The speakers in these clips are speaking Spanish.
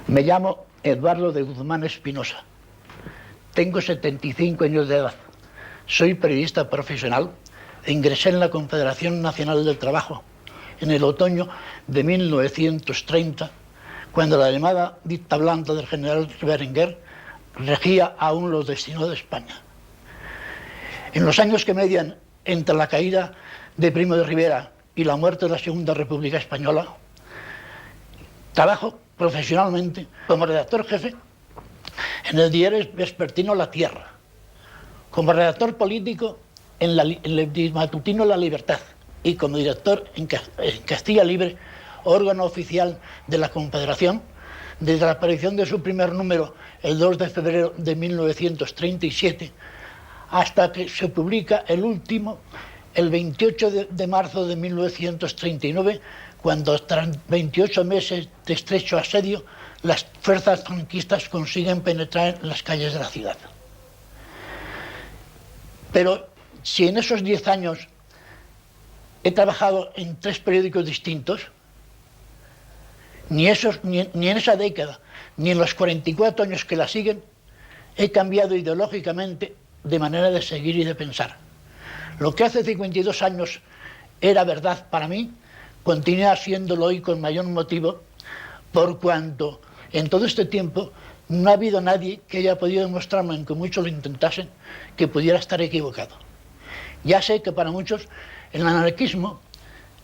Me llamo Eduardo de Guzmán Espinosa. Tengo 75 años de edad. Soy periodista profesional e ingresé en la Confederación Nacional del Trabajo en el otoño de 1930, cuando la llamada dicta blanda del general Berenguer regía aún los destinos de España. En los años que median entre la caída de Primo de Rivera y la muerte de la Segunda República Española, trabajo profesionalmente como redactor jefe en el diario vespertino La Tierra, como redactor político en el matutino La Libertad y como director en Castilla Libre, órgano oficial de la Confederación, desde la aparición de su primer número el 2 de febrero de 1937 hasta que se publica el último el 28 de marzo de 1939, cuando tras 28 meses de estrecho asedio las fuerzas franquistas consiguen penetrar en las calles de la ciudad. Pero si en esos 10 años he trabajado en 3 periódicos distintos, ni en esa década, ni en los 44 años que la siguen, he cambiado ideológicamente de manera de seguir y de pensar. Lo que hace 52 años era verdad para mí, continúa siéndolo hoy con mayor motivo, por cuanto en todo este tiempo no ha habido nadie que haya podido demostrarme, aunque muchos lo intentasen, que pudiera estar equivocado. Ya sé que para muchos el anarquismo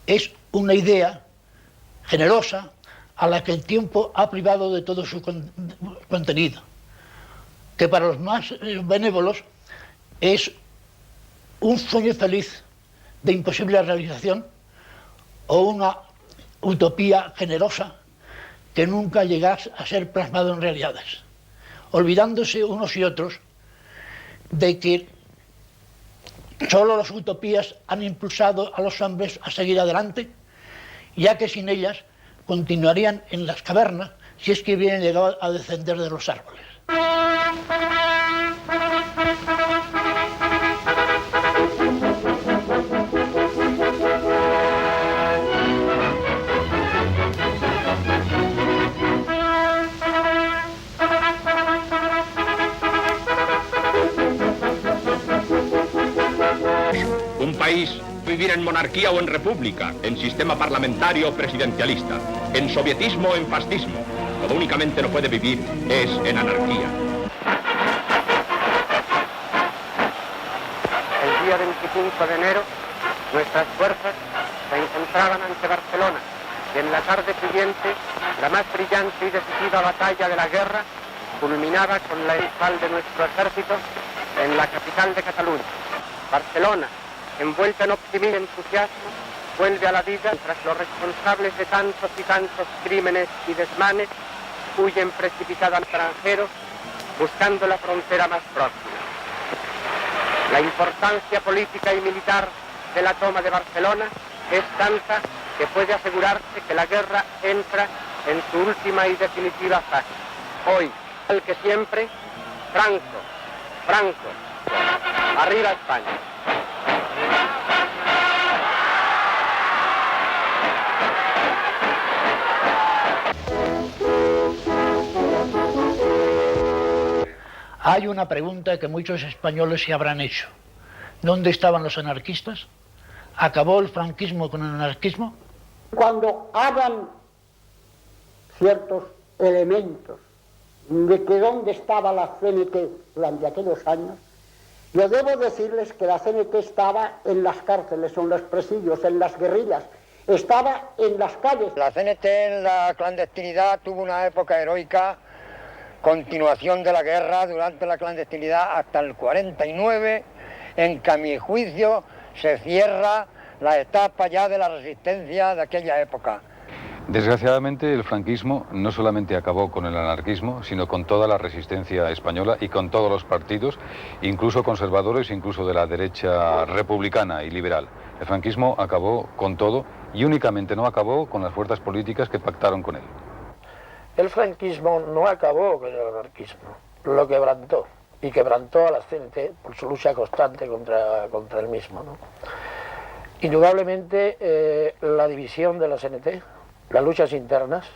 es una idea generosa a la que el tiempo ha privado de todo su contenido, que para los más benévolos es un sueño feliz de imposible realización o una utopía generosa que nunca llega a ser plasmado en realidades, olvidándose unos y otros de que solo las utopías han impulsado a los hombres a seguir adelante, ya que sin ellas continuarían en las cavernas si es que hubieran llegado a descender de los árboles. Un país vivir en monarquía o en república, en sistema parlamentario o presidencialista, en sovietismo o en fascismo. Como únicamente no puede vivir es en anarquía. El día 25 de enero, nuestras fuerzas se encontraban ante Barcelona y en la tarde siguiente, la más brillante y decisiva batalla de la guerra culminaba con la entrada de nuestro ejército en la capital de Cataluña. Barcelona, envuelta en optimismo y entusiasmo, vuelve a la vida mientras los responsables de tantos y tantos crímenes y desmanes huyen precipitadamente al extranjero buscando la frontera más próxima. La importancia política y militar de la toma de Barcelona es tanta que puede asegurarse que la guerra entra en su última y definitiva fase. Hoy, al que siempre, Franco, Franco, arriba España. Hay una pregunta que muchos españoles se habrán hecho. ¿Dónde estaban los anarquistas? ¿Acabó el franquismo con el anarquismo? Cuando hagan ciertos elementos de que dónde estaba la CNT durante aquellos años, yo debo decirles que la CNT estaba en las cárceles, en los presidios, en las guerrillas, estaba en las calles. La CNT en la clandestinidad tuvo una época heroica, continuación de la guerra durante la clandestinidad hasta el 49, en que a mi juicio se cierra la etapa ya de la resistencia de aquella época. Desgraciadamente el franquismo no solamente acabó con el anarquismo, sino con toda la resistencia española y con todos los partidos, incluso conservadores, incluso de la derecha republicana y liberal. El franquismo acabó con todo y únicamente no acabó con las fuerzas políticas que pactaron con él. El franquismo no acabó con el anarquismo, lo quebrantó, y quebrantó a la CNT por su lucha constante contra el mismo, ¿no? Indudablemente la división de la CNT, las luchas internas,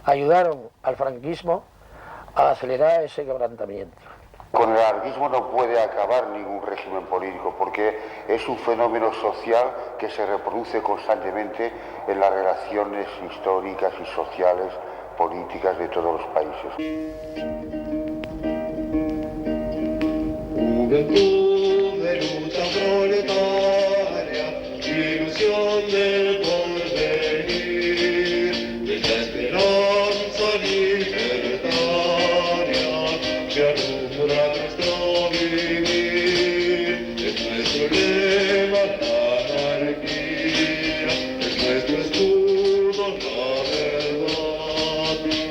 ayudaron al franquismo a acelerar ese quebrantamiento. Con el anarquismo no puede acabar ningún régimen político porque es un fenómeno social que se reproduce constantemente en las relaciones históricas y sociales, políticas de todos los países. Juventud de lucha proletaria, ilusión del porvenir, de la esperanza libertaria que alumbra nuestro vivir. Es nuestro lema la anarquía, es nuestro escudo la verdad.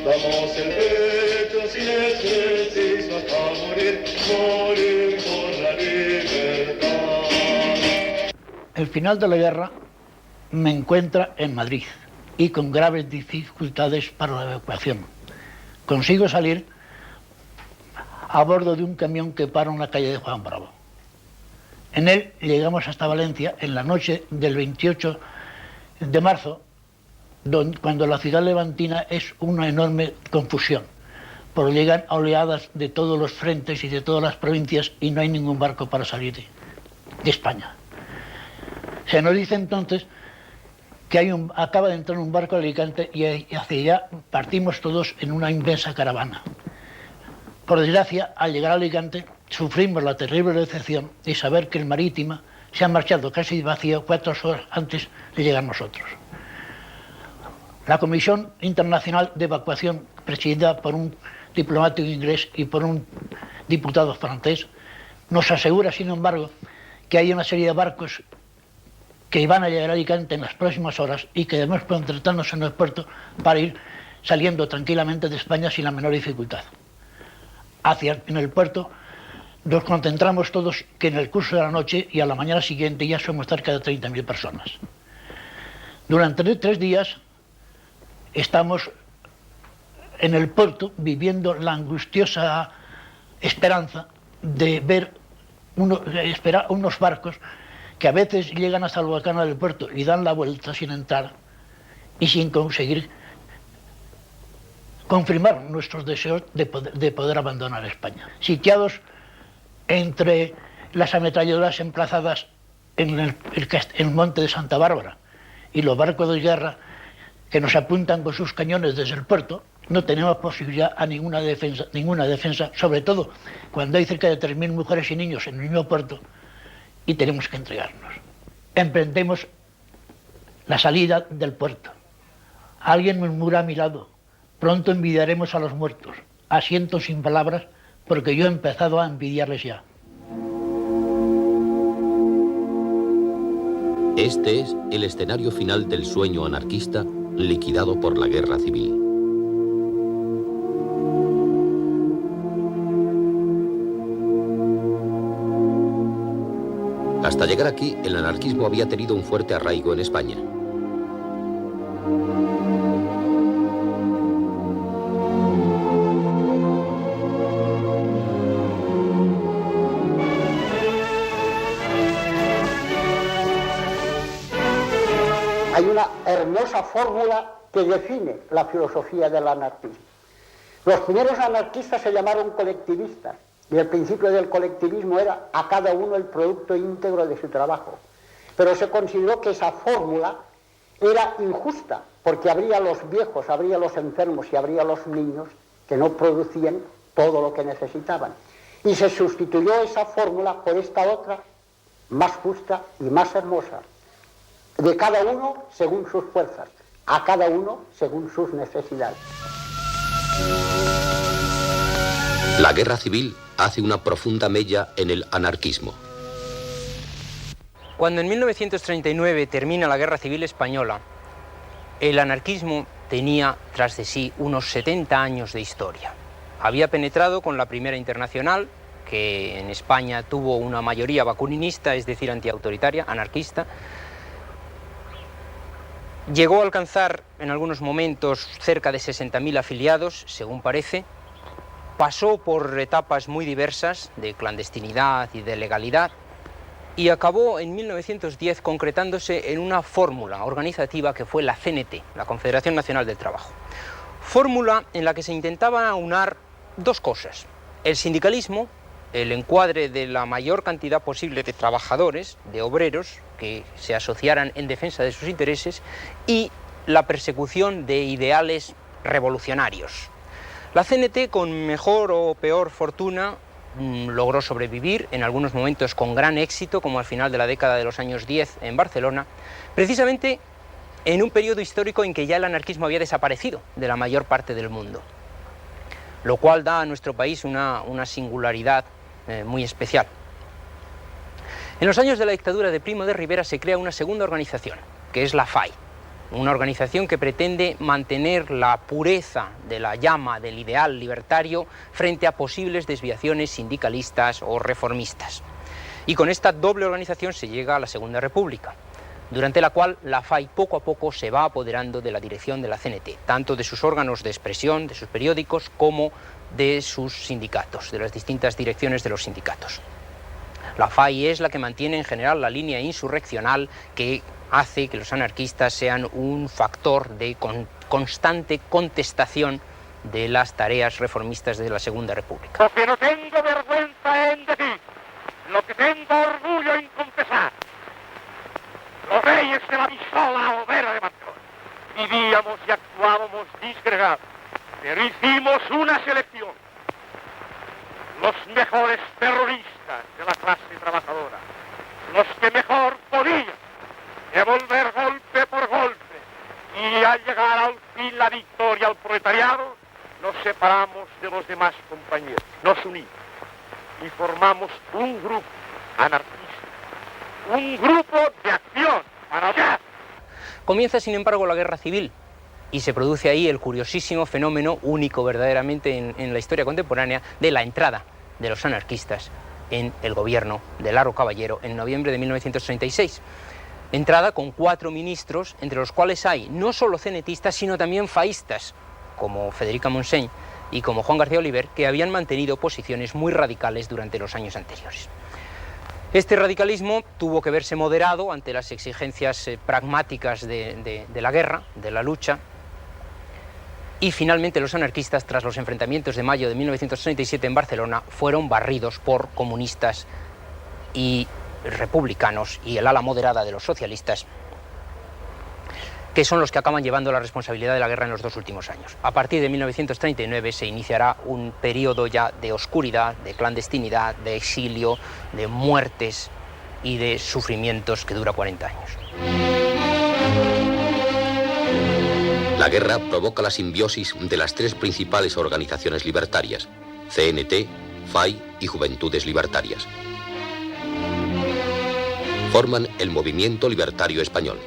Damos el pecho sin exceso hasta morir, morir por la libertad. El final de la guerra me encuentra en Madrid y con graves dificultades para la evacuación. Consigo salir a bordo de un camión que para en la calle de Juan Bravo. En él llegamos hasta Valencia en la noche del 28 de marzo, cuando la ciudad levantina es una enorme confusión, porque llegan oleadas de todos los frentes y de todas las provincias y no hay ningún barco para salir de España. Se nos dice entonces que acaba de entrar un barco a Alicante y hacia allá partimos todos en una inmensa caravana. Por desgracia, al llegar a Alicante, sufrimos la terrible decepción de saber que el Marítima se ha marchado casi vacío 4 horas antes de llegar nosotros. La Comisión Internacional de Evacuación, presidida por un diplomático inglés y por un diputado francés, nos asegura, sin embargo, que hay una serie de barcos que van a llegar a Alicante en las próximas horas y que debemos contratarnos en el puerto para ir saliendo tranquilamente de España sin la menor dificultad. En el puerto nos concentramos todos que en el curso de la noche y a la mañana siguiente ya somos cerca de 30.000 personas. Durante 3 días estamos en el puerto viviendo la angustiosa esperanza de ver unos barcos que a veces llegan hasta el volcán del puerto y dan la vuelta sin entrar y sin conseguir confirmar nuestros deseos de poder abandonar España. Sitiados entre las ametralladoras emplazadas en el monte de Santa Bárbara y los barcos de guerra que nos apuntan con sus cañones desde el puerto, no tenemos posibilidad a ninguna defensa, sobre todo cuando hay cerca de 3.000 mujeres y niños en el mismo puerto y tenemos que entregarnos. Emprendemos la salida del puerto. Alguien murmura a mi lado: pronto envidiaremos a los muertos. Asiento sin palabras porque yo he empezado a envidiarles ya. Este es el escenario final del sueño anarquista liquidado por la guerra civil. Hasta llegar aquí, el anarquismo había tenido un fuerte arraigo en España. Hay una hermosa fórmula que define la filosofía del anarquismo. Los primeros anarquistas se llamaron colectivistas y el principio del colectivismo era a cada uno el producto íntegro de su trabajo. Pero se consideró que esa fórmula era injusta porque habría los viejos, habría los enfermos y habría los niños que no producían todo lo que necesitaban. Y se sustituyó esa fórmula por esta otra, más justa y más hermosa, de cada uno según sus fuerzas, a cada uno según sus necesidades. La guerra civil hace una profunda mella en el anarquismo. Cuando en 1939 termina la Guerra Civil Española, el anarquismo tenía tras de sí unos 70 años de historia. Había penetrado con la Primera Internacional, que en España tuvo una mayoría bakuninista, es decir, antiautoritaria, anarquista. Llegó a alcanzar en algunos momentos cerca de 60.000 afiliados, según parece. Pasó por etapas muy diversas de clandestinidad y de legalidad y acabó en 1910 concretándose en una fórmula organizativa que fue la CNT, la Confederación Nacional del Trabajo. fórmula en la que se intentaba aunar dos cosas: el sindicalismo, el encuadre de la mayor cantidad posible de trabajadores, de obreros, que se asociaran en defensa de sus intereses, y la persecución de ideales revolucionarios. La CNT, con mejor o peor fortuna, logró sobrevivir, en algunos momentos con gran éxito, como al final de la década de los años 10 en Barcelona, precisamente en un periodo histórico en que ya el anarquismo había desaparecido de la mayor parte del mundo, lo cual da a nuestro país una singularidad muy especial. En los años de la dictadura de Primo de Rivera se crea una segunda organización, que es la FAI, una organización que pretende mantener la pureza de la llama del ideal libertario frente a posibles desviaciones sindicalistas o reformistas. Y con esta doble organización se llega a la Segunda República, durante la cual la FAI poco a poco se va apoderando de la dirección de la CNT, tanto de sus órganos de expresión, de sus periódicos, como de sus sindicatos, de las distintas direcciones de los sindicatos. La FAI es la que mantiene en general la línea insurreccional que hace que los anarquistas sean un factor de constante contestación de las tareas reformistas de la Segunda República. Lo que no tengo vergüenza en decir, lo que tengo orgullo en confesar. Los reyes de la pistola obrera de Barcelona vivíamos y actuábamos disgregados, pero hicimos una selección. Los mejores terroristas de la clase trabajadora, los que mejor podían devolver golpe por golpe, y al llegar al fin la victoria al proletariado, nos separamos de los demás compañeros, nos unimos y formamos un grupo anarquista, un grupo de acción para allá. Comienza, sin embargo, la guerra civil y se produce ahí el curiosísimo fenómeno, único verdaderamente en la historia contemporánea, de la entrada de los anarquistas en el gobierno de Largo Caballero en noviembre de 1936. Entrada con 4 ministros, entre los cuales hay no solo cenetistas, sino también faístas, como Federica Montseny y como Juan García Oliver, que habían mantenido posiciones muy radicales durante los años anteriores. Este radicalismo tuvo que verse moderado ante las exigencias pragmáticas de la guerra, de la lucha, y finalmente los anarquistas, tras los enfrentamientos de mayo de 1937 en Barcelona, fueron barridos por comunistas y republicanos y el ala moderada de los socialistas, que son los que acaban llevando la responsabilidad de la guerra en los 2 últimos años. A partir de 1939 se iniciará un periodo ya de oscuridad, de clandestinidad, de exilio, de muertes y de sufrimientos que dura 40 años. La guerra provoca la simbiosis de las 3 principales organizaciones libertarias: CNT, FAI y Juventudes Libertarias. Forman el Movimiento Libertario Español.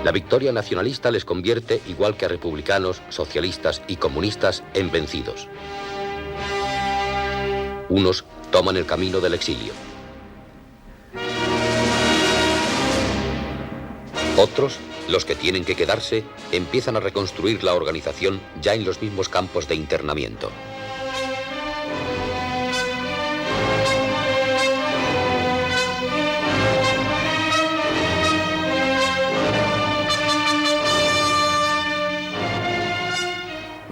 La victoria nacionalista les convierte, igual que a republicanos, socialistas y comunistas, en vencidos. Unos toman el camino del exilio. Otros, los que tienen que quedarse, empiezan a reconstruir la organización ya en los mismos campos de internamiento.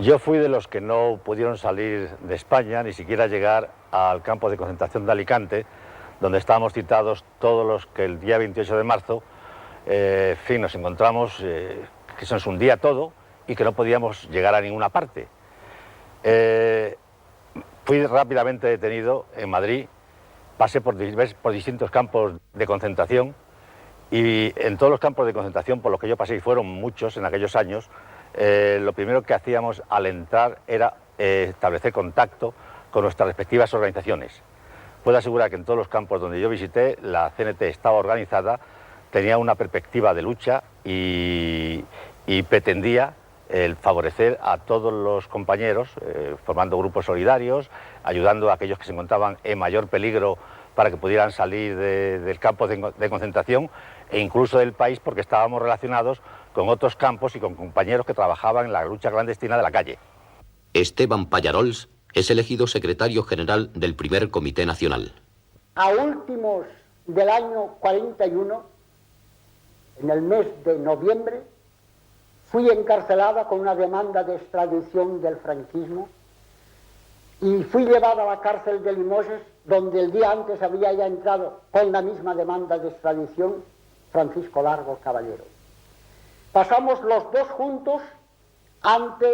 Yo fui de los que no pudieron salir de España, ni siquiera llegar al campo de concentración de Alicante, donde estábamos citados todos los que el día 28 de marzo, en fin, nos encontramos, que se nos hundía todo y que no podíamos llegar a ninguna parte. Fui rápidamente detenido en Madrid, pasé por distintos campos de concentración y en todos los campos de concentración por los que yo pasé, y fueron muchos en aquellos años, lo primero que hacíamos al entrar era establecer contacto con nuestras respectivas organizaciones. Puedo asegurar que en todos los campos donde yo visité, la CNT estaba organizada, tenía una perspectiva de lucha y pretendía favorecer a todos los compañeros, formando grupos solidarios, ayudando a aquellos que se encontraban en mayor peligro para que pudieran salir del campo de concentración e incluso del país, porque estábamos relacionados con otros campos y con compañeros que trabajaban en la lucha clandestina de la calle. Esteban Pallarols Es elegido secretario general del primer Comité Nacional. A últimos del año 41, en el mes de noviembre, fui encarcelada con una demanda de extradición del franquismo y fui llevada a la cárcel de Limoges, donde el día antes había ya entrado con la misma demanda de extradición Francisco Largo Caballero. Pasamos los dos juntos ante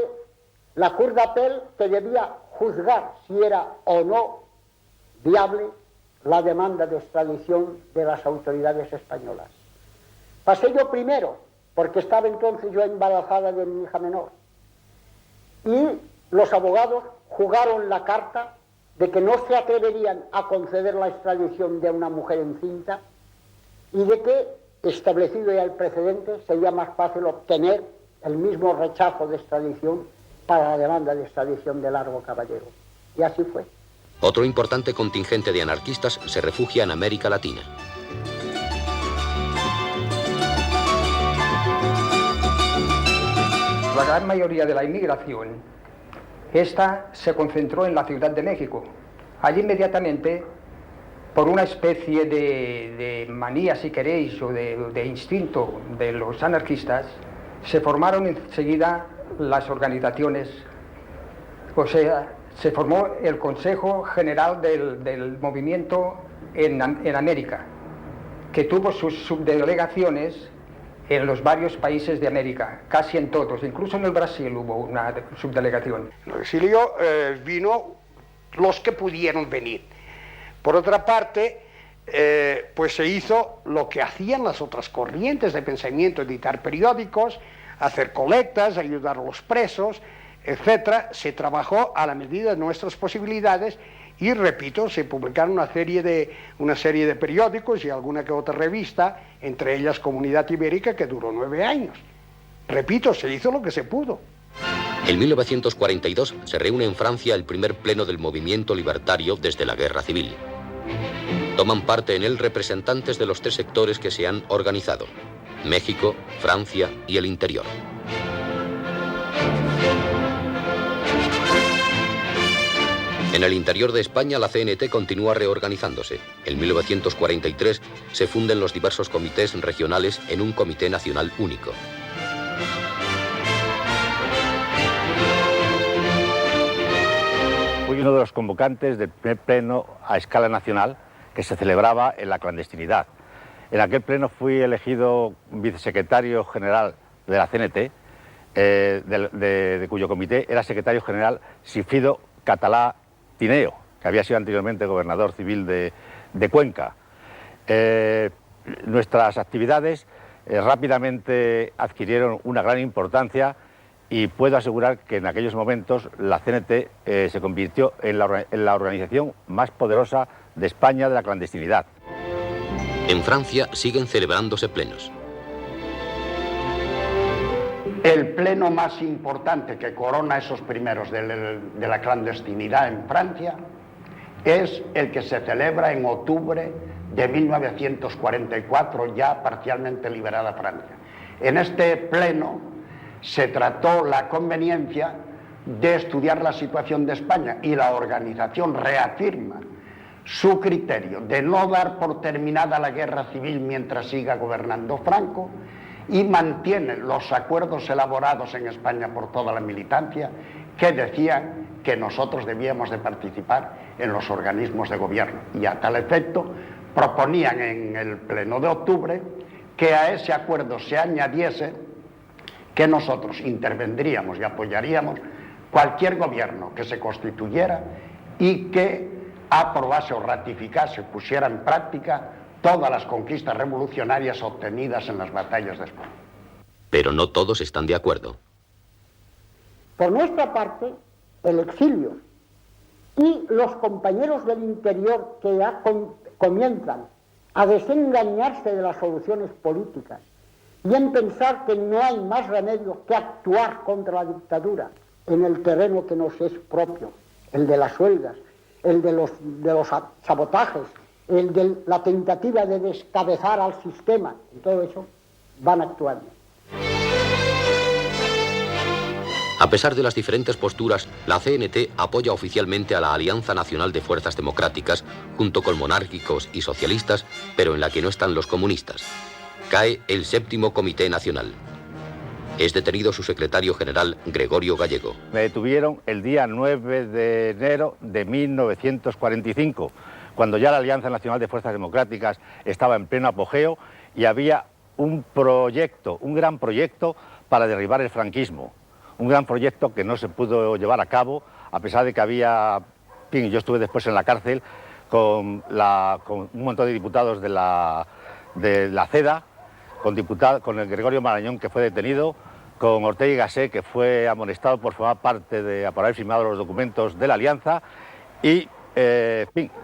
la Cour d'Appel, que debía juzgar si era o no viable la demanda de extradición de las autoridades españolas. Pasé yo primero, porque estaba entonces yo embarazada de mi hija menor, y los abogados jugaron la carta de que no se atreverían a conceder la extradición de una mujer encinta y de que, establecido ya el precedente, sería más fácil obtener el mismo rechazo de extradición para la demanda de extradición de Largo Caballero. Y así fue. Otro importante contingente de anarquistas se refugia en América Latina. La gran mayoría de la inmigración, esta se concentró en la Ciudad de México. Allí inmediatamente, por una especie de manía, si queréis, o de instinto de los anarquistas, se formaron enseguida las organizaciones, o sea, se formó el Consejo General del Movimiento en América, que tuvo sus subdelegaciones en los varios países de América, casi en todos, incluso en el Brasil hubo una subdelegación. En el exilio vino los que pudieron venir. Por otra parte, pues se hizo lo que hacían las otras corrientes de pensamiento, editar periódicos, hacer colectas, ayudar a los presos, etcétera. Se trabajó a la medida de nuestras posibilidades y, repito, se publicaron una serie de periódicos y alguna que otra revista, entre ellas Comunidad Ibérica, que duró 9 años. Repito, se hizo lo que se pudo. En 1942 se reúne en Francia el primer pleno del movimiento libertario desde la Guerra Civil. Toman parte en él representantes de los 3 sectores que se han organizado: México, Francia y el interior. En el interior de España la CNT continúa reorganizándose. En 1943 se funden los diversos comités regionales en un comité nacional único. Fui uno de los convocantes del primer pleno a escala nacional que se celebraba en la clandestinidad. En aquel pleno fui elegido vicesecretario general de la CNT, de cuyo comité era secretario general Sigfrido Catalá Tineo, que había sido anteriormente gobernador civil de Cuenca. Nuestras actividades rápidamente adquirieron una gran importancia y puedo asegurar que en aquellos momentos la CNT se convirtió en la organización más poderosa de España de la clandestinidad. En Francia siguen celebrándose plenos. El pleno más importante que corona esos primeros de la clandestinidad en Francia es el que se celebra en octubre de 1944, ya parcialmente liberada Francia. En este pleno se trató la conveniencia de estudiar la situación de España y la organización reafirma su criterio de no dar por terminada la guerra civil mientras siga gobernando Franco y mantiene los acuerdos elaborados en España por toda la militancia que decían que nosotros debíamos de participar en los organismos de gobierno. Y a tal efecto proponían en el pleno de octubre que a ese acuerdo se añadiese que nosotros intervendríamos y apoyaríamos cualquier gobierno que se constituyera y que aprobase o ratificase, pusiera en práctica todas las conquistas revolucionarias obtenidas en las batallas de España. Pero no todos están de acuerdo. Por nuestra parte, el exilio y los compañeros del interior que ya comienzan a desengañarse de las soluciones políticas y en pensar que no hay más remedio que actuar contra la dictadura en el terreno que nos es propio, el de las huelgas, el de los sabotajes, el de la tentativa de descabezar al sistema, y todo eso van actuando. A pesar de las diferentes posturas, la CNT apoya oficialmente a la Alianza Nacional de Fuerzas Democráticas, junto con monárquicos y socialistas, pero en la que no están los comunistas. Cae el 7º Comité Nacional. Es detenido su secretario general, Gregorio Gallego. Me detuvieron el día 9 de enero de 1945, cuando ya la Alianza Nacional de Fuerzas Democráticas estaba en pleno apogeo y había un proyecto, un gran proyecto para derribar el franquismo. Un gran proyecto que no se pudo llevar a cabo, a pesar de que había... yo estuve después en la cárcel con un montón de diputados de la CEDA, con el Gregorio Marañón, que fue detenido, con Ortega y Gasset, que fue amonestado por formar parte por haber firmado los documentos de la Alianza, y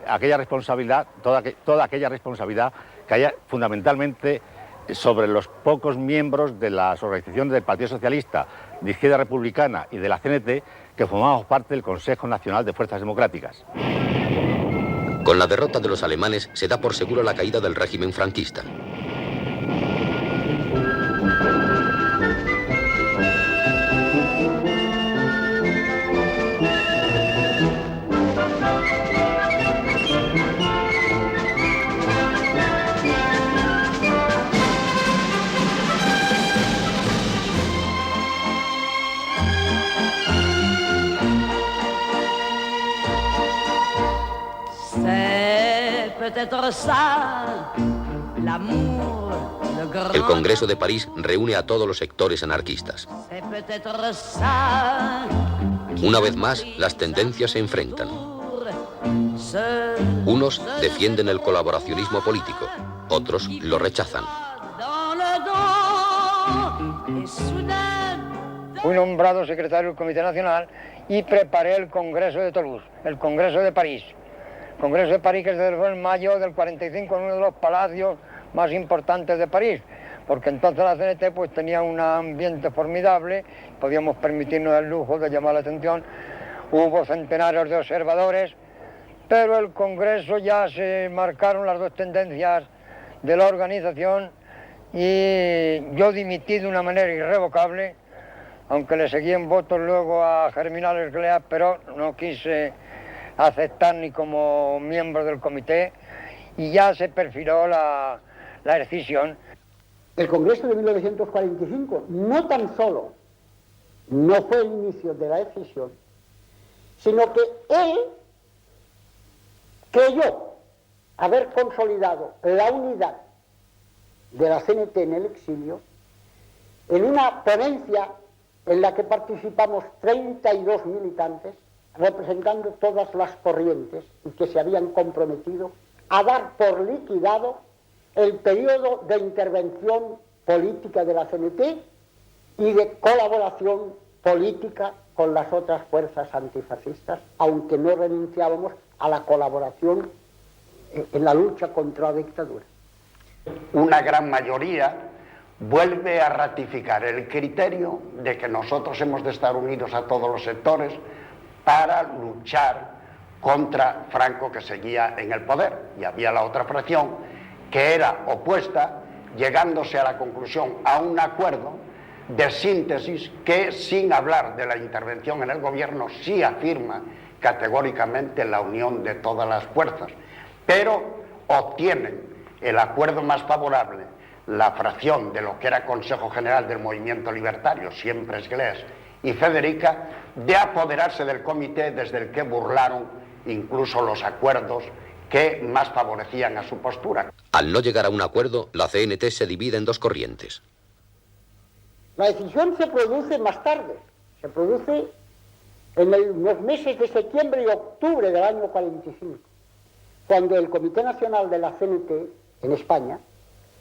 aquella responsabilidad, toda aquella responsabilidad caía fundamentalmente sobre los pocos miembros de las organizaciones del Partido Socialista, de Izquierda Republicana y de la CNT que formamos parte del Consejo Nacional de Fuerzas Democráticas. Con la derrota de los alemanes se da por seguro la caída del régimen franquista. El Congreso de París reúne a todos los sectores anarquistas. Una vez más, las tendencias se enfrentan. Unos defienden el colaboracionismo político, otros lo rechazan. Fui nombrado secretario del Comité Nacional y preparé el Congreso de Toulouse, el Congreso de París. Congreso de París que se celebró en mayo del 45 en uno de los palacios más importantes de París, porque entonces la CNT pues tenía un ambiente formidable, podíamos permitirnos el lujo de llamar la atención, hubo centenares de observadores, pero el Congreso ya se marcaron las dos tendencias de la organización y yo dimití de una manera irrevocable, aunque le seguí en votos luego a Germinal Esclea, pero no quise aceptar ni como miembro del comité y ya se perfiló la decisión. El Congreso de 1945 no tan solo no fue el inicio de la decisión, sino que él creyó haber consolidado la unidad de la CNT en el exilio en una ponencia en la que participamos 32 militantes representando todas las corrientes y que se habían comprometido a dar por liquidado el periodo de intervención política de la CNT y de colaboración política con las otras fuerzas antifascistas, aunque no renunciábamos a la colaboración en la lucha contra la dictadura. Una gran mayoría vuelve a ratificar el criterio de que nosotros hemos de estar unidos a todos los sectores para luchar contra Franco, que seguía en el poder, y había la otra fracción que era opuesta, llegándose a la conclusión a un acuerdo de síntesis que, sin hablar de la intervención en el gobierno, sí afirma categóricamente la unión de todas las fuerzas, pero obtienen el acuerdo más favorable la fracción de lo que era Consejo General del Movimiento Libertario, siempre Esglés y Federica, de apoderarse del comité desde el que burlaron incluso los acuerdos que más favorecían a su postura. Al no llegar a un acuerdo, la CNT se divide en dos corrientes. La decisión se produce más tarde, se produce en los meses de septiembre y octubre del año 45, cuando el Comité Nacional de la CNT en España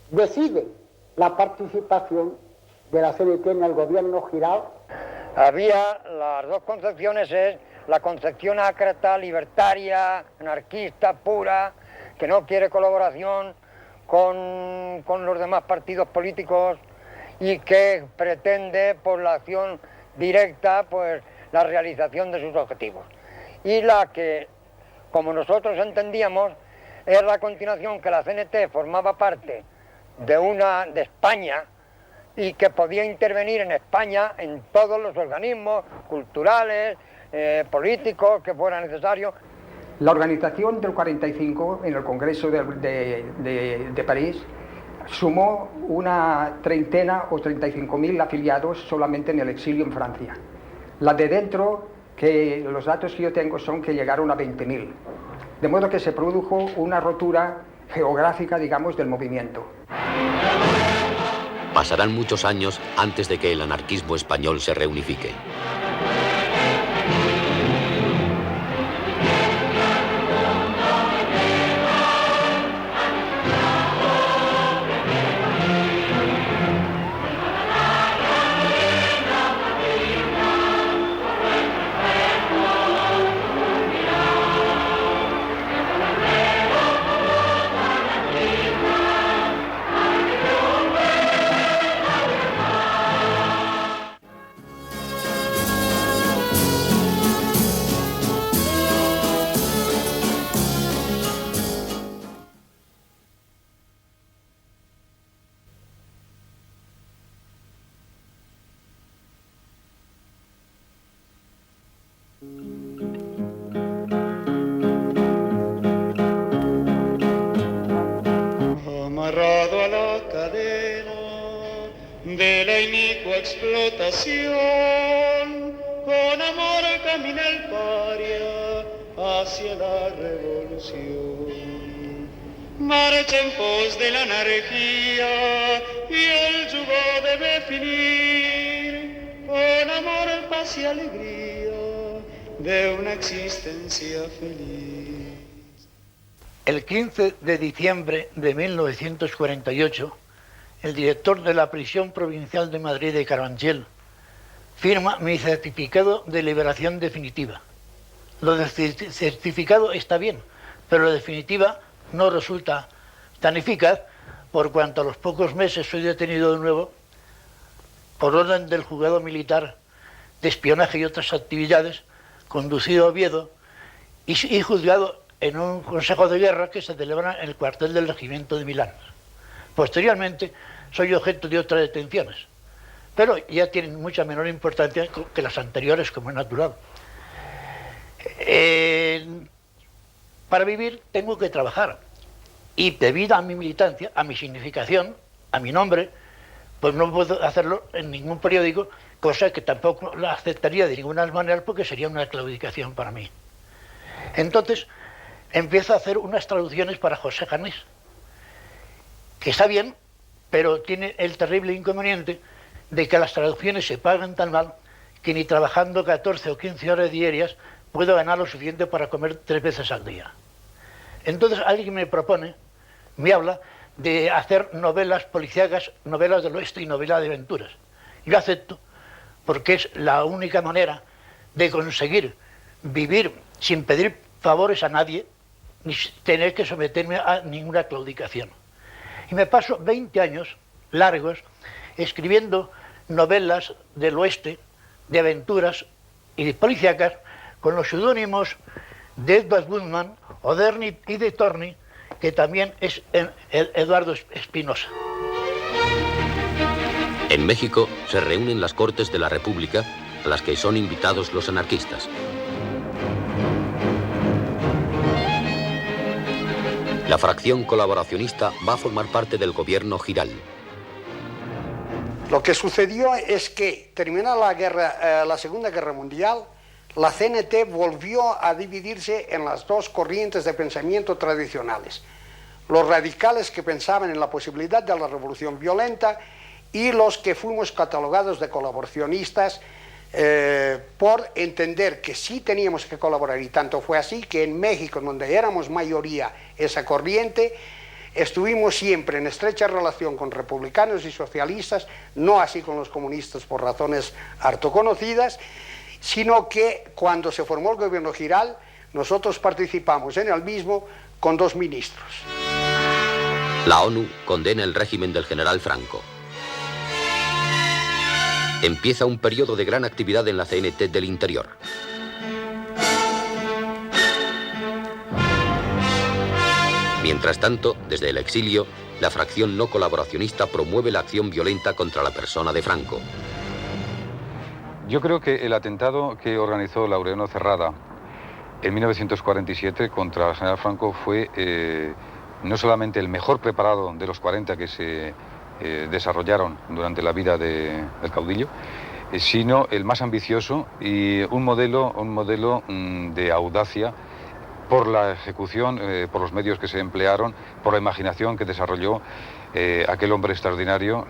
decide la participación de la CNT en el gobierno Giral. Había las dos concepciones, es la concepción ácrata, libertaria, anarquista, pura, que no quiere colaboración con los demás partidos políticos y que pretende por la acción directa pues la realización de sus objetivos. Y la que, como nosotros entendíamos, es la continuación, que la CNT formaba parte de España y que podía intervenir en España en todos los organismos culturales, políticos que fuera necesario. La organización del 45 en el Congreso de París sumó una treintena o 35.000 afiliados solamente en el exilio en Francia. La de dentro, que los datos que yo tengo son que llegaron a 20.000. De modo que se produjo una rotura geográfica, digamos, del movimiento. Pasarán muchos años antes de que el anarquismo español se reunifique. Amarrado a la cadena de la inicua explotación, con amor camina el paria hacia la revolución. Marcha en pos de la anarquía y el yugo debe finir, con amor, paz y alegría de una existencia feliz. El 15 de diciembre de 1948, el director de la prisión provincial de Madrid de Carabanchel firma mi certificado de liberación definitiva. Lo del certificado está bien, pero la definitiva no resulta tan eficaz por cuanto a los pocos meses soy detenido de nuevo por orden del juzgado militar de espionaje y otras actividades, conducido a Oviedo y juzgado en un consejo de guerra que se celebra en el cuartel del regimiento de Milán. Posteriormente soy objeto de otras detenciones, pero ya tienen mucha menor importancia que las anteriores, como es natural. Para vivir tengo que trabajar, y debido a mi militancia, a mi significación, a mi nombre, pues no puedo hacerlo en ningún periódico, cosa que tampoco la aceptaría de ninguna manera porque sería una claudicación para mí. Entonces empiezo a hacer unas traducciones para José Janés, que está bien, pero tiene el terrible inconveniente de que las traducciones se pagan tan mal que ni trabajando 14 o 15 horas diarias puedo ganar lo suficiente para comer 3 veces al día. Entonces alguien me propone, me habla de hacer novelas policíacas, novelas del oeste y novelas de aventuras. Yo acepto porque es la única manera de conseguir vivir sin pedir favores a nadie ni tener que someterme a ninguna claudicación. Y me paso 20 años largos escribiendo novelas del oeste, de aventuras y de policíacas con los seudónimos de Edward Woodman, Odernit y de Torny, que también es Eduardo Espinosa. En México se reúnen las Cortes de la República a las que son invitados los anarquistas. La fracción colaboracionista va a formar parte del gobierno Giral. Lo que sucedió es que, terminada la guerra, la Segunda Guerra Mundial, la CNT volvió a dividirse en las dos corrientes de pensamiento tradicionales. Los radicales que pensaban en la posibilidad de la revolución violenta y los que fuimos catalogados de colaboracionistas por entender que sí teníamos que colaborar, y tanto fue así que en México, donde éramos mayoría esa corriente, estuvimos siempre en estrecha relación con republicanos y socialistas, no así con los comunistas por razones harto conocidas, sino que cuando se formó el gobierno Giral, nosotros participamos en el mismo con 2 ministros. La ONU condena el régimen del general Franco. Empieza un periodo de gran actividad en la CNT del interior. Mientras tanto, desde el exilio, la fracción no colaboracionista promueve la acción violenta contra la persona de Franco. Yo creo que el atentado que organizó Laureano Cerrada en 1947 contra el general Franco fue no solamente el mejor preparado de los 40 que se desarrollaron durante la vida del caudillo, sino el más ambicioso y un modelo de audacia por la ejecución, por los medios que se emplearon, por la imaginación que desarrolló aquel hombre extraordinario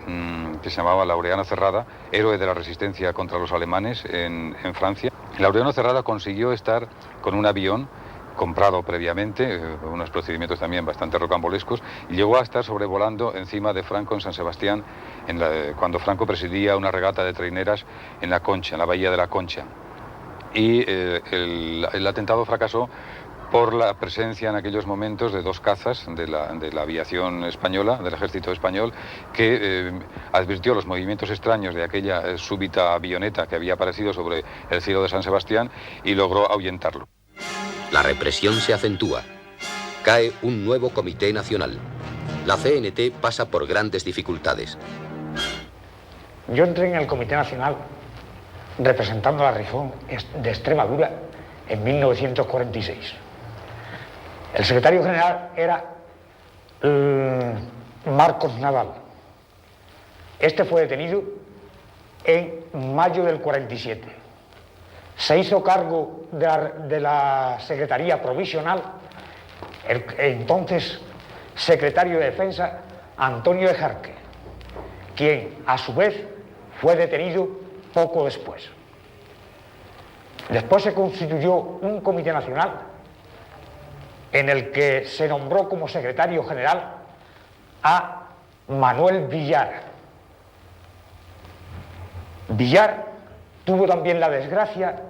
que se llamaba Laureano Cerrada, héroe de la resistencia contra los alemanes en Francia. Laureano Cerrada consiguió estar con un avión comprado previamente, unos procedimientos también bastante rocambolescos, y llegó a estar sobrevolando encima de Franco en San Sebastián, cuando Franco presidía una regata de traineras en la Concha, en la bahía de la Concha. Y el atentado fracasó por la presencia en aquellos momentos de dos cazas de la aviación española, del ejército español, que advirtió los movimientos extraños de aquella súbita avioneta que había aparecido sobre el cielo de San Sebastián y logró ahuyentarlo. La represión se acentúa. Cae un nuevo comité nacional. La CNT pasa por grandes dificultades. Yo entré en el Comité Nacional representando a la región de Extremadura en 1946. El secretario general era Marcos Nadal. Este fue detenido en mayo del 47. Se hizo cargo de la Secretaría Provisional el entonces secretario de Defensa Antonio Ejarque, quien a su vez fue detenido poco después. Después se constituyó un comité nacional en el que se nombró como secretario general a Manuel Villar. Villar tuvo también la desgracia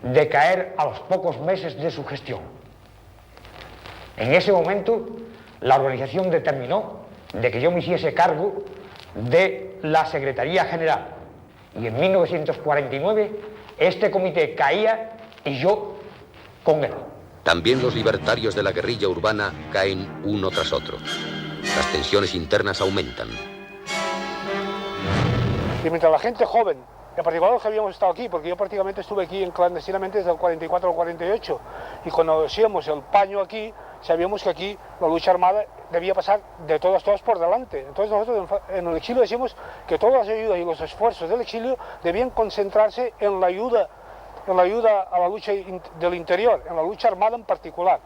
de caer a los pocos meses de su gestión. En ese momento, la organización determinó de que yo me hiciese cargo de la Secretaría General. Y en 1949, este comité caía y yo con él. También los libertarios de la guerrilla urbana caen uno tras otro. Las tensiones internas aumentan. Y mientras la gente joven, en particular los que habíamos estado aquí, porque yo prácticamente estuve aquí clandestinamente desde el 44 al 48, y cuando hacíamos el paño aquí, sabíamos que aquí la lucha armada debía pasar de todas por delante. Entonces nosotros en el exilio decimos que todas las ayudas y los esfuerzos del exilio debían concentrarse en la ayuda a la lucha del interior, en la lucha armada en particular.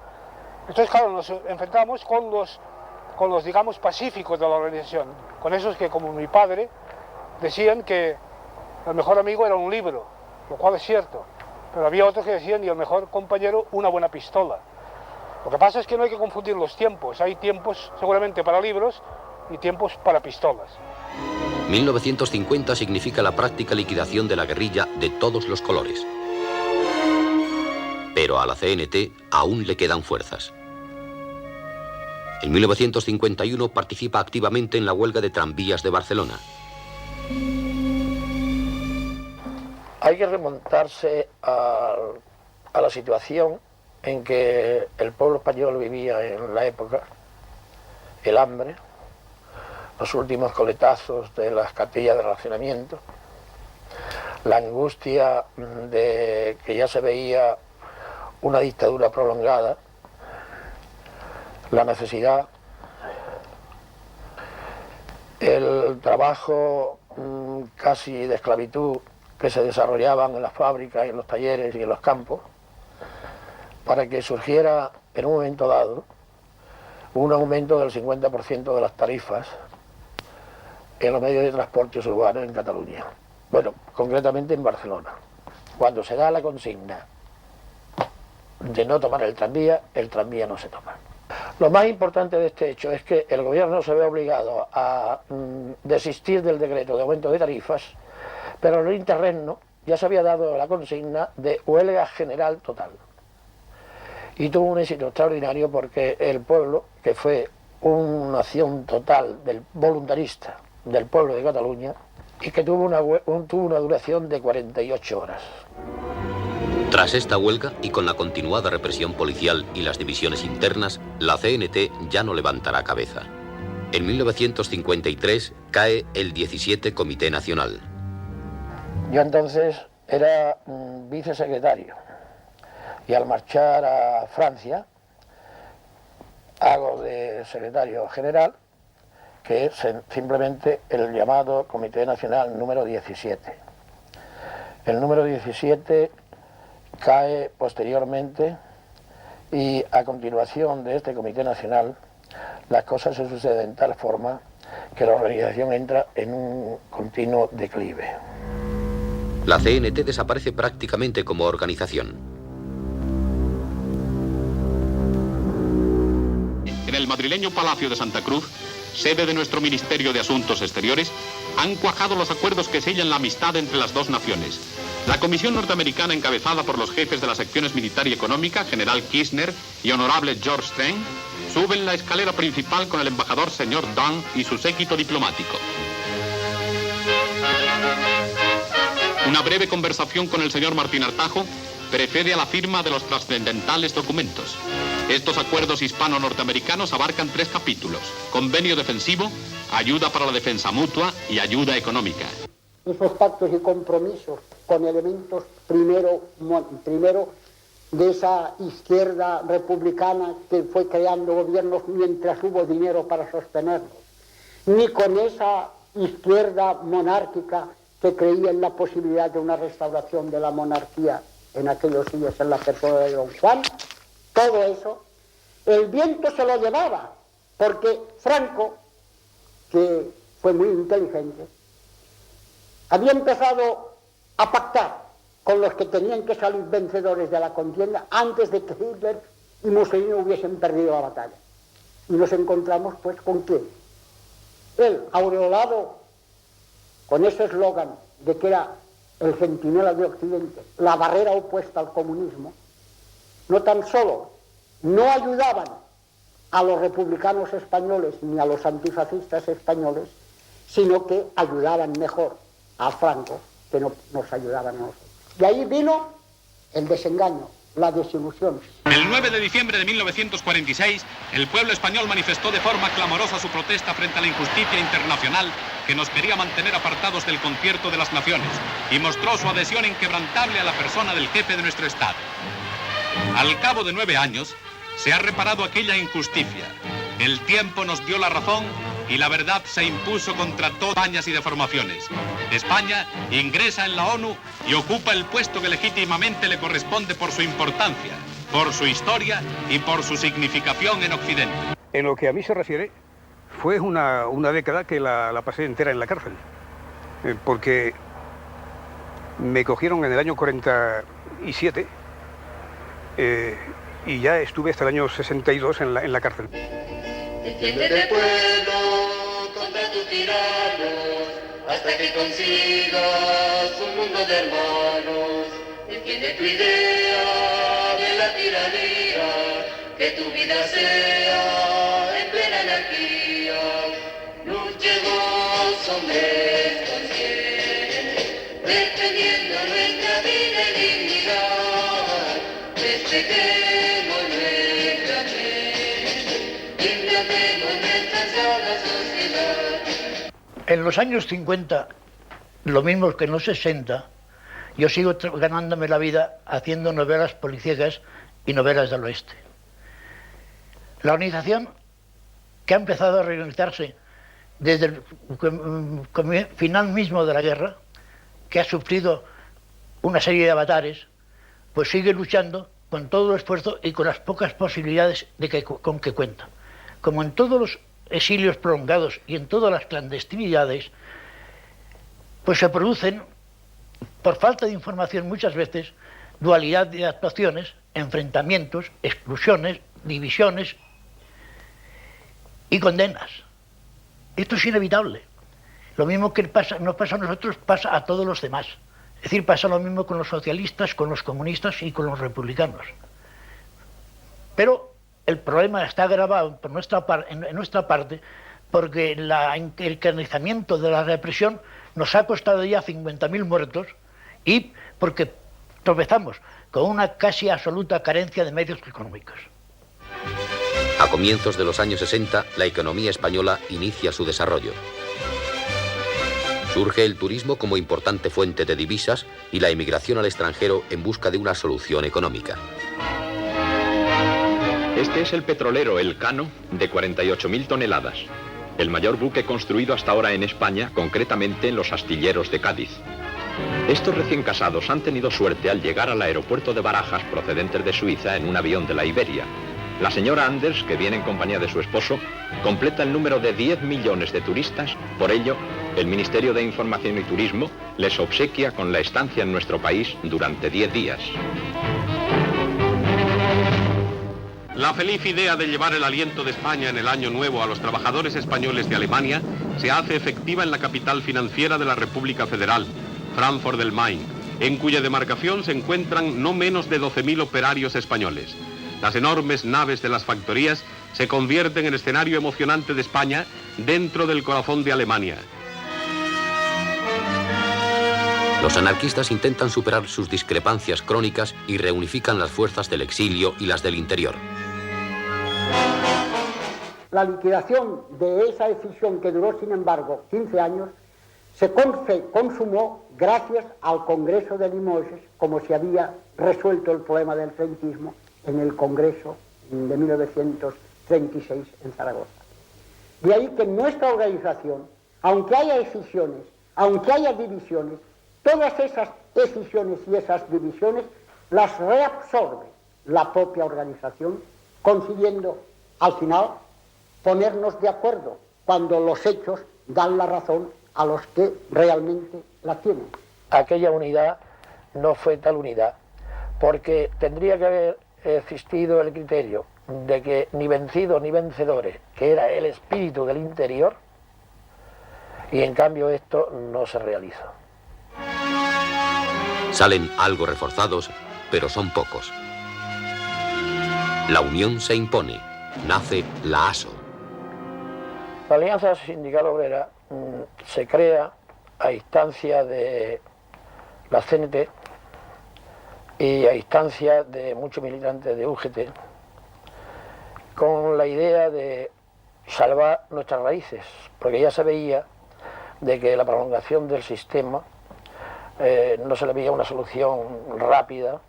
Entonces, claro, nos enfrentamos con los digamos, pacíficos de la organización, con esos que, como mi padre, decían que el mejor amigo era un libro, lo cual es cierto, pero había otros que decían, y el mejor compañero, una buena pistola. Lo que pasa es que no hay que confundir los tiempos, hay tiempos seguramente para libros y tiempos para pistolas. 1950 significa la práctica liquidación de la guerrilla de todos los colores. Pero a la CNT aún le quedan fuerzas. En 1951 participa activamente en la huelga de tranvías de Barcelona. Hay que remontarse a la situación en que el pueblo español vivía en la época, el hambre, los últimos coletazos de las cartillas de racionamiento, la angustia de que ya se veía una dictadura prolongada, la necesidad, el trabajo casi de esclavitud que se desarrollaban en las fábricas, en los talleres y en los campos, para que surgiera en un momento dado un aumento del 50% de las tarifas en los medios de transporte urbanos en Cataluña. Bueno, concretamente en Barcelona. Cuando se da la consigna de no tomar el tranvía no se toma. Lo más importante de este hecho es que el gobierno se ve obligado a desistir del decreto de aumento de tarifas, pero en el interregno ya se había dado la consigna de huelga general total. Y tuvo un éxito extraordinario porque el pueblo, que fue una acción total del voluntarista del pueblo de Cataluña, y que tuvo una duración de 48 horas. Tras esta huelga y con la continuada represión policial y las divisiones internas, la CNT ya no levantará cabeza. En 1953 cae el 17 Comité Nacional. Yo entonces era vicesecretario y al marchar a Francia hago de secretario general, que es simplemente el llamado Comité Nacional número 17. El número 17 cae posteriormente y a continuación de este Comité Nacional las cosas se suceden de tal forma que la organización entra en un continuo declive. La CNT desaparece prácticamente como organización. En el madrileño Palacio de Santa Cruz, sede de nuestro Ministerio de Asuntos Exteriores, han cuajado los acuerdos que sellan la amistad entre las dos naciones. La Comisión Norteamericana, encabezada por los jefes de las secciones militar y económica, general Kirchner y honorable George Stern, suben la escalera principal con el embajador señor Dunn y su séquito diplomático. Una breve conversación con el señor Martín Artajo precede a la firma de los trascendentales documentos. Estos acuerdos hispano-norteamericanos abarcan 3 capítulos: convenio defensivo, ayuda para la defensa mutua y ayuda económica. Esos pactos y compromisos con elementos primero de esa izquierda republicana que fue creando gobiernos mientras hubo dinero para sostenerlos, ni con esa izquierda monárquica que creía en la posibilidad de una restauración de la monarquía en aquellos días en la persona de Don Juan. Todo eso, el viento se lo llevaba, porque Franco, que fue muy inteligente, había empezado a pactar con los que tenían que salir vencedores de la contienda antes de que Hitler y Mussolini hubiesen perdido la batalla. Y nos encontramos pues con quién. Él, aureolado con ese eslogan de que era el centinela de Occidente, la barrera opuesta al comunismo, no tan solo no ayudaban a los republicanos españoles ni a los antifascistas españoles, sino que ayudaban mejor a Franco que no nos ayudaban a nosotros. Y ahí vino el desengaño, la desilusión. El 9 de diciembre de 1946, el pueblo español manifestó de forma clamorosa su protesta frente a la injusticia internacional que nos quería mantener apartados del concierto de las naciones, y mostró su adhesión inquebrantable a la persona del jefe de nuestro Estado. Al cabo de 9 años, se ha reparado aquella injusticia. El tiempo nos dio la razón y la verdad se impuso contra todas dañas y deformaciones. España ingresa en la ONU y ocupa el puesto que legítimamente le corresponde por su importancia, por su historia y por su significación en Occidente. En lo que a mí se refiere, fue una década que la pasé entera en la cárcel, porque me cogieron en el año 47 y ya estuve hasta el año 62 en la cárcel. Defiéndete, pueblo, contra tus tiranos, hasta que consigas un mundo de hermanos. Defiende tu idea de la tiranía, que tu vida sea en plena anarquía. Luchemos, hombres, conscientes, defendiendo nuestra vida y dignidad. Respetemos nuestra fe, implantemos nuestra sana sociedad. En los años 50, lo mismo que en los 60, yo sigo ganándome la vida haciendo novelas policíacas y novelas del oeste. La organización, que ha empezado a reorganizarse desde el final mismo de la guerra, que ha sufrido una serie de avatares, pues sigue luchando con todo el esfuerzo y con las pocas posibilidades con que cuenta. Como en todos los exilios prolongados y en todas las clandestinidades, pues se producen, por falta de información muchas veces, dualidad de actuaciones, enfrentamientos, exclusiones, divisiones y condenas. Esto es inevitable. Lo mismo que nos pasa a nosotros, pasa a todos los demás. Es decir, pasa lo mismo con los socialistas, con los comunistas y con los republicanos. Pero el problema está agravado en nuestra parte porque el encarnizamiento de la represión nos ha costado ya 50.000 muertos y porque tropezamos con una casi absoluta carencia de medios económicos. comienzos de los años 60, la economía española inicia su desarrollo. Surge el turismo como importante fuente de divisas y la emigración al extranjero en busca de una solución económica. Este es el petrolero Elcano, de 48.000 toneladas. El mayor buque construido hasta ahora en España, concretamente en los astilleros de Cádiz. Estos recién casados han tenido suerte al llegar al aeropuerto de Barajas, procedentes de Suiza, en un avión de la Iberia. La señora Anders, que viene en compañía de su esposo, completa el número de 10 millones de turistas. Por ello, el Ministerio de Información y Turismo les obsequia con la estancia en nuestro país durante 10 días. La feliz idea de llevar el aliento de España en el Año Nuevo a los trabajadores españoles de Alemania se hace efectiva en la capital financiera de la República Federal, Frankfurt del Main, en cuya demarcación se encuentran no menos de 12.000 operarios españoles. Las enormes naves de las factorías se convierten en escenario emocionante de España dentro del corazón de Alemania. Los anarquistas intentan superar sus discrepancias crónicas y reunifican las fuerzas del exilio y las del interior. La liquidación de esa decisión, que duró sin embargo 15 años, se consumó gracias al Congreso de Limoges, como se había resuelto el problema del franquismo en el Congreso de 1936 en Zaragoza. De ahí que nuestra organización, aunque haya escisiones, aunque haya divisiones, todas esas escisiones y esas divisiones las reabsorbe la propia organización, consiguiendo al final ponernos de acuerdo cuando los hechos dan la razón a los que realmente la tienen. Aquella unidad no fue tal unidad, porque tendría que haber existido el criterio de que ni vencidos ni vencedores, que era el espíritu del interior, y en cambio esto no se realizó. Salen algo reforzados, pero son pocos. La unión se impone, nace la ASO. La Alianza Sindical Obrera se crea a instancia de la CNT y a instancia de muchos militantes de UGT, con la idea de salvar nuestras raíces, porque ya se veía de que la prolongación del sistema no se le veía una solución rápida,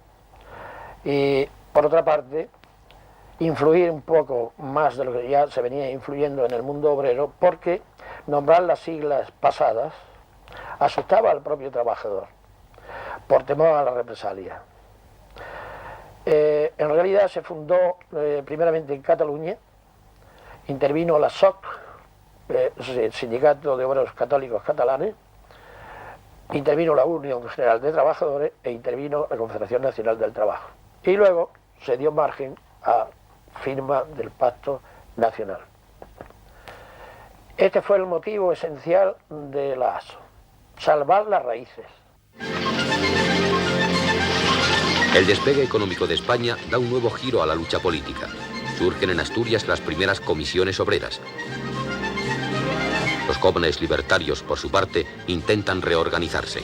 y por otra parte influir un poco más de lo que ya se venía influyendo en el mundo obrero, porque nombrar las siglas pasadas asustaba al propio trabajador por temor a la represalia. En realidad se fundó primeramente en Cataluña, intervino la SOC, Sindicato de Obreros Católicos Catalanes, intervino la Unión General de Trabajadores e intervino la Confederación Nacional del Trabajo. Y luego se dio margen a firma del Pacto Nacional. Este fue el motivo esencial de la ASO, salvar las raíces. El despegue económico de España da un nuevo giro a la lucha política. Surgen en Asturias las primeras comisiones obreras. Los jóvenes libertarios, por su parte, intentan reorganizarse.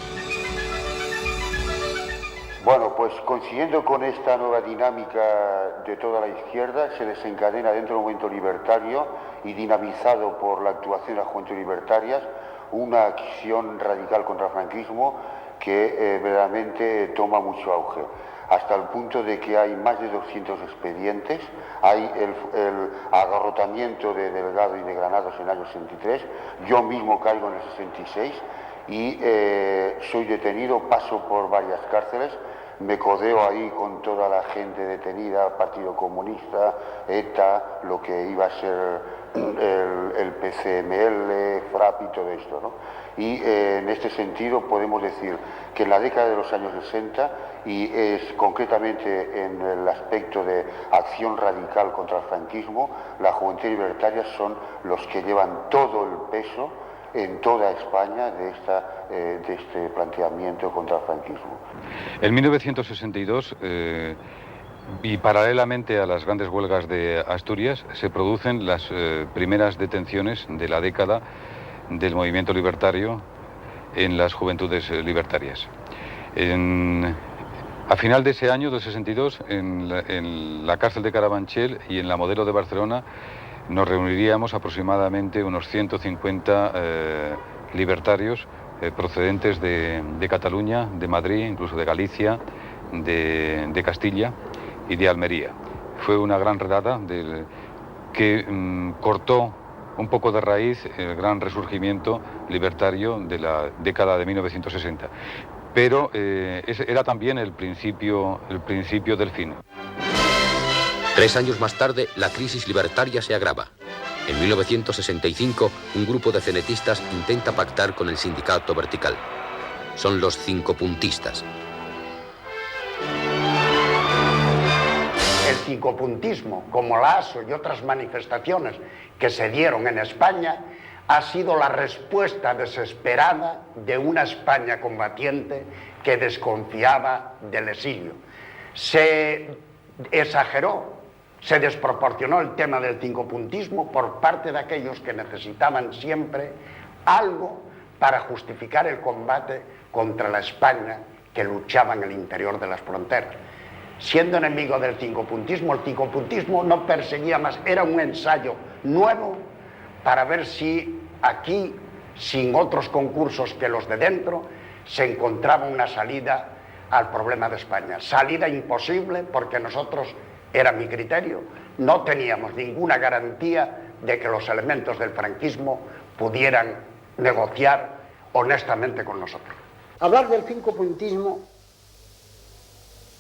Bueno, pues coincidiendo con esta nueva dinámica de toda la izquierda, se desencadena dentro del movimiento libertario y dinamizado por la actuación de las juventudes libertarias, una acción radical contra el franquismo que verdaderamente toma mucho auge, hasta el punto de que hay más de 200 expedientes, hay el agarrotamiento de Delgado y de Granados en el año 63, yo mismo caigo en el 66 y soy detenido, paso por varias cárceles, me codeo ahí con toda la gente detenida, Partido Comunista, ETA, lo que iba a ser el PCML, FRAP y todo esto, ¿no? Y en este sentido podemos decir que en la década de los años 60, y es concretamente en el aspecto de acción radical contra el franquismo, las juventudes libertarias son los que llevan todo el peso en toda España de este planteamiento contra el franquismo. En 1962, y paralelamente a las grandes huelgas de Asturias, se producen las primeras detenciones de la década del movimiento libertario en las juventudes libertarias. A final de ese año, del 62, en la cárcel de Carabanchel y en la Modelo de Barcelona, nos reuniríamos aproximadamente unos 150 libertarios procedentes de Cataluña, de Madrid, incluso de Galicia, de Castilla y de Almería. Fue una gran redada que cortó un poco de raíz el gran resurgimiento libertario de la década de 1960. Pero ese era también el principio del fin. 3 años más tarde, la crisis libertaria se agrava. En 1965, un grupo de cenetistas intenta pactar con el sindicato vertical. Son los cincopuntistas. El cincopuntismo, como la ASO y otras manifestaciones que se dieron en España, ha sido la respuesta desesperada de una España combatiente que desconfiaba del exilio. Se exageró, se desproporcionó el tema del cincopuntismo por parte de aquellos que necesitaban siempre algo para justificar el combate contra la España que luchaba en el interior de las fronteras. Siendo enemigo del cincopuntismo, el cincopuntismo no perseguía más, era un ensayo nuevo para ver si aquí, sin otros concursos que los de dentro, se encontraba una salida al problema de España. Salida imposible porque nosotros, era mi criterio, no teníamos ninguna garantía de que los elementos del franquismo pudieran negociar honestamente con nosotros. Hablar del cincopuntismo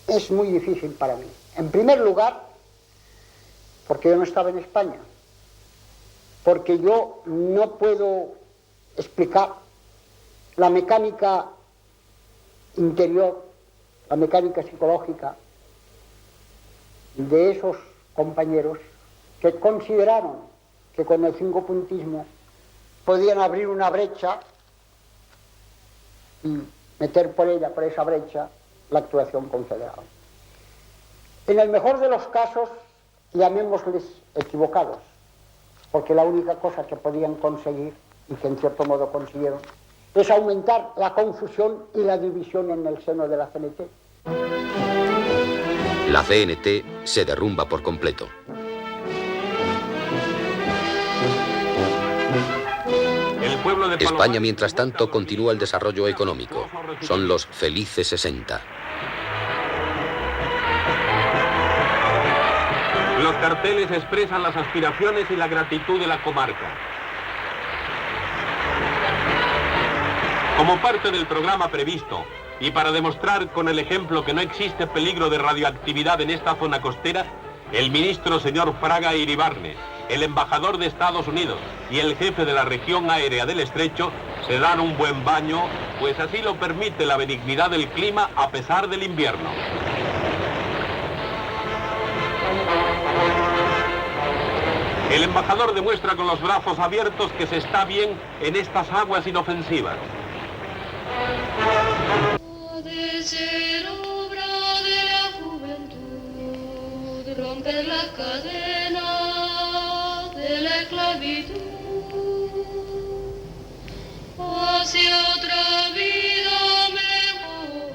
es muy difícil para mí. En primer lugar, porque yo no estaba en España, porque yo no puedo explicar la mecánica interior, la mecánica psicológica de esos compañeros que consideraron que con el cincopuntismo podían abrir una brecha y meter por esa brecha, la actuación confederada. En el mejor de los casos, llamémosles equivocados, porque la única cosa que podían conseguir, y que en cierto modo consiguieron, es aumentar la confusión y la división en el seno de la CNT. La CNT se derrumba por completo. España, mientras tanto, continúa el desarrollo económico. Son los felices 60. Los carteles expresan las aspiraciones y la gratitud de la comarca. Como parte del programa previsto, y para demostrar con el ejemplo que no existe peligro de radioactividad en esta zona costera, el ministro señor Fraga Iribarne, el embajador de Estados Unidos y el jefe de la región aérea del Estrecho se dan un buen baño, pues así lo permite la benignidad del clima a pesar del invierno. El embajador demuestra con los brazos abiertos que se está bien en estas aguas inofensivas. De ser obra de la juventud, romper las cadenas de la esclavitud, hacia otra vida mejor,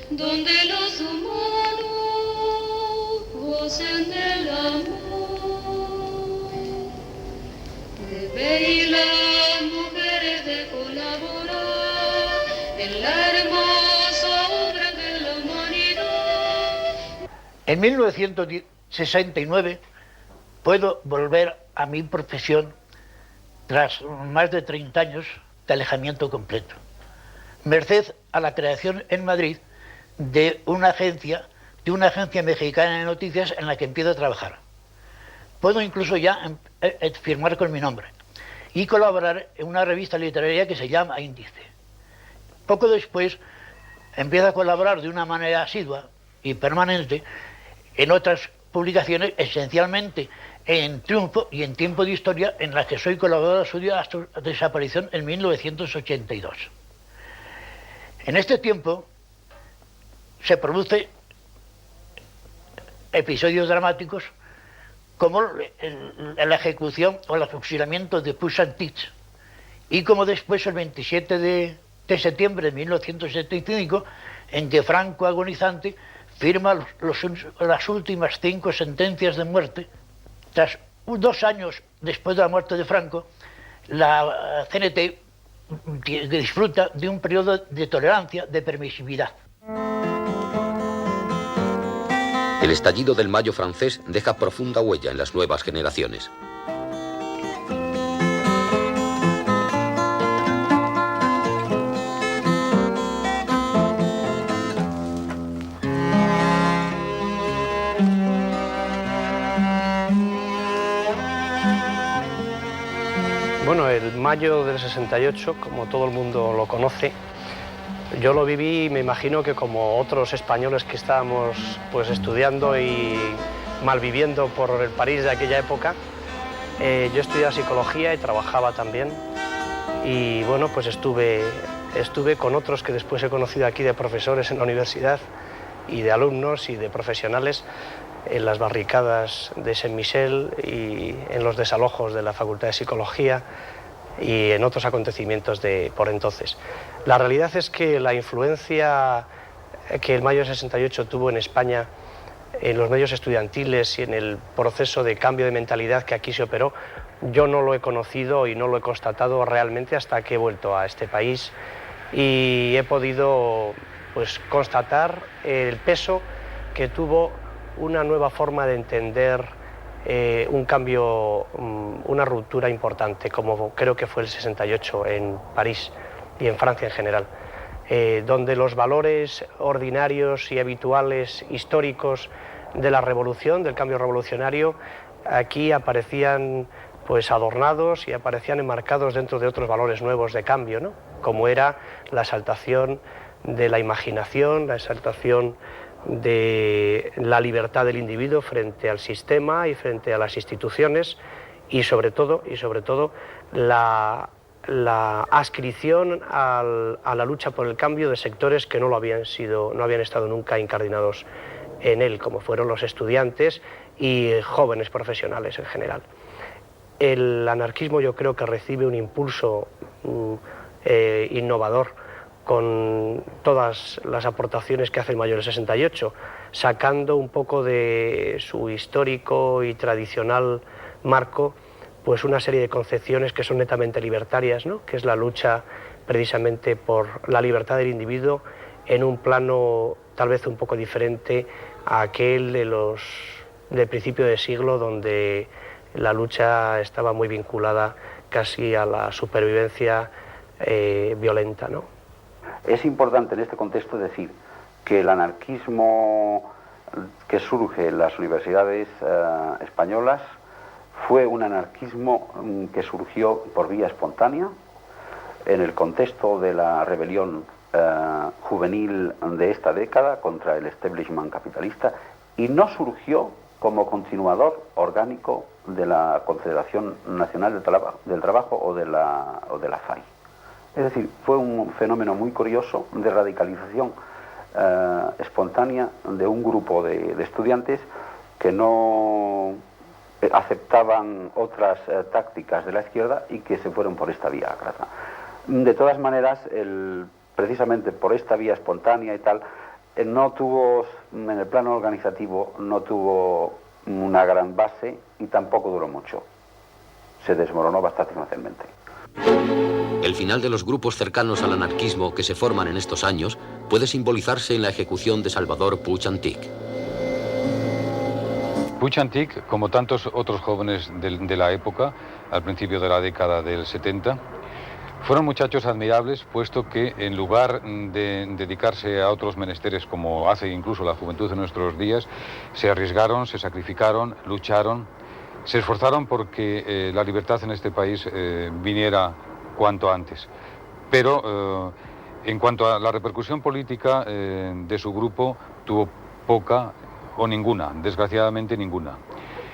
donde los humanos gocen del amor. Debe las mujeres de colaborar en la hermosa obra de la humanidad. En 1969 puedo volver a mi profesión tras más de 30 años de alejamiento completo, merced a la creación en Madrid de una agencia mexicana de noticias en la que empiezo a trabajar. Puedo incluso ya firmar con mi nombre y colaborar en una revista literaria que se llama Índice. Poco después empiezo a colaborar de una manera asidua y permanente en otras publicaciones, esencialmente en Triunfo y en Tiempo de Historia, en las que soy colaborador suyo hasta su desaparición en 1982. En este tiempo se producen episodios dramáticos como la ejecución o el fusilamiento de Puig Santich, y como después, el 27 de septiembre de 1975, en que Franco, agonizante, firma las últimas 5 sentencias de muerte. Tras 2 años después de la muerte de Franco, la CNT disfruta de un periodo de tolerancia, de permisividad. El estallido del Mayo francés deja profunda huella en las nuevas generaciones. Bueno, el mayo del 68, como todo el mundo lo conoce, yo lo viví, me imagino que como otros españoles que estábamos pues estudiando y malviviendo por el París de aquella época. Yo estudiaba psicología y trabajaba también, y bueno, pues estuve con otros que después he conocido aquí de profesores en la universidad y de alumnos y de profesionales en las barricadas de Saint-Michel y en los desalojos de la Facultad de Psicología y en otros acontecimientos de por entonces. La realidad es que la influencia que el mayo del 68 tuvo en España, en los medios estudiantiles y en el proceso de cambio de mentalidad que aquí se operó, yo no lo he conocido y no lo he constatado realmente hasta que he vuelto a este país y he podido pues constatar el peso que tuvo una nueva forma de entender un cambio, una ruptura importante, como creo que fue el 68 en París y en Francia en general, donde los valores ordinarios y habituales históricos de la revolución, del cambio revolucionario, aquí aparecían pues adornados y aparecían enmarcados dentro de otros valores nuevos de cambio, ¿no? Como era la exaltación de la imaginación, la exaltación de la libertad del individuo frente al sistema y frente a las instituciones, y sobre todo la adscripción a la lucha por el cambio de sectores que no habían estado nunca incardinados en él, como fueron los estudiantes y jóvenes profesionales en general. El anarquismo yo creo que recibe un impulso innovador con todas las aportaciones que hace el mayo del 68, sacando un poco de su histórico y tradicional marco pues una serie de concepciones que son netamente libertarias, ¿no? Que es la lucha precisamente por la libertad del individuo en un plano tal vez un poco diferente a aquel del principio de siglo, donde la lucha estaba muy vinculada casi a la supervivencia violenta, ¿no? Es importante en este contexto decir que el anarquismo que surge en las universidades españolas fue un anarquismo que surgió por vía espontánea en el contexto de la rebelión juvenil de esta década contra el establishment capitalista, y no surgió como continuador orgánico de la Confederación Nacional del Trabajo o de la FAI. Es decir, fue un fenómeno muy curioso de radicalización espontánea de un grupo de estudiantes que no aceptaban otras tácticas de la izquierda y que se fueron por esta vía ácrata. De todas maneras, precisamente por esta vía espontánea y tal, no tuvo, en el plano organizativo, no tuvo una gran base y tampoco duró mucho. Se desmoronó bastante fácilmente. El final de los grupos cercanos al anarquismo que se forman en estos años puede simbolizarse en la ejecución de Salvador Puig-Antich. Puig-Antich, como tantos otros jóvenes de la época, al principio de la década del 70, fueron muchachos admirables, puesto que en lugar de dedicarse a otros menesteres, como hace incluso la juventud de nuestros días, se arriesgaron, se sacrificaron, lucharon, se esforzaron porque la libertad en este país viniera cuanto antes. Pero en cuanto a la repercusión política de su grupo, tuvo poca o ninguna, desgraciadamente ninguna.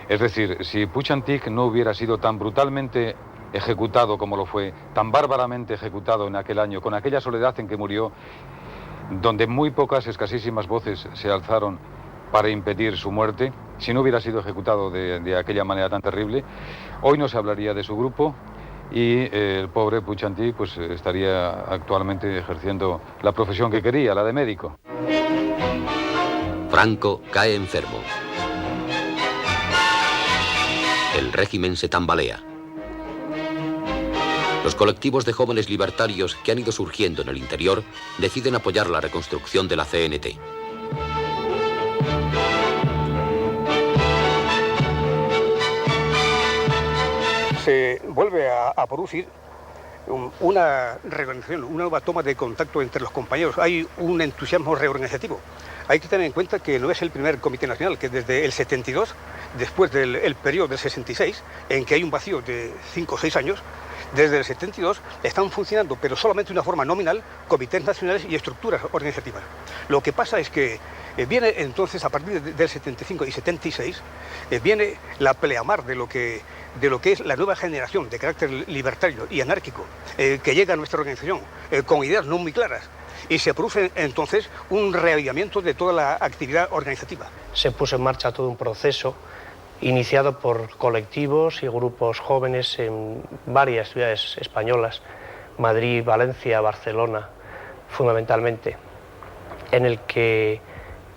Es decir, si Puig-Antich no hubiera sido tan brutalmente ejecutado como lo fue, tan bárbaramente ejecutado en aquel año, con aquella soledad en que murió, donde muy pocas, escasísimas voces se alzaron para impedir su muerte, si no hubiera sido ejecutado de aquella manera tan terrible, hoy no se hablaría de su grupo y el pobre Puig-Antí pues estaría actualmente ejerciendo la profesión que quería, la de médico. Franco cae enfermo. El régimen se tambalea. Los colectivos de jóvenes libertarios que han ido surgiendo en el interior deciden apoyar la reconstrucción de la CNT. Se vuelve a producir una reorganización, una nueva toma de contacto entre los compañeros. Hay un entusiasmo reorganizativo. Hay que tener en cuenta que no es el primer comité nacional, que desde el 72, después del periodo del 66, en que hay un vacío de 5 o 6 años, desde el 72 están funcionando, pero solamente de una forma nominal, comités nacionales y estructuras organizativas. Lo que pasa es que viene entonces, a partir del 75 y 76, viene la pleamar de lo que es la nueva generación de carácter libertario y anárquico que llega a nuestra organización con ideas no muy claras, y se produce entonces un reavivamiento de toda la actividad organizativa. Se puso en marcha todo un proceso iniciado por colectivos y grupos jóvenes en varias ciudades españolas, Madrid, Valencia, Barcelona, fundamentalmente, en el que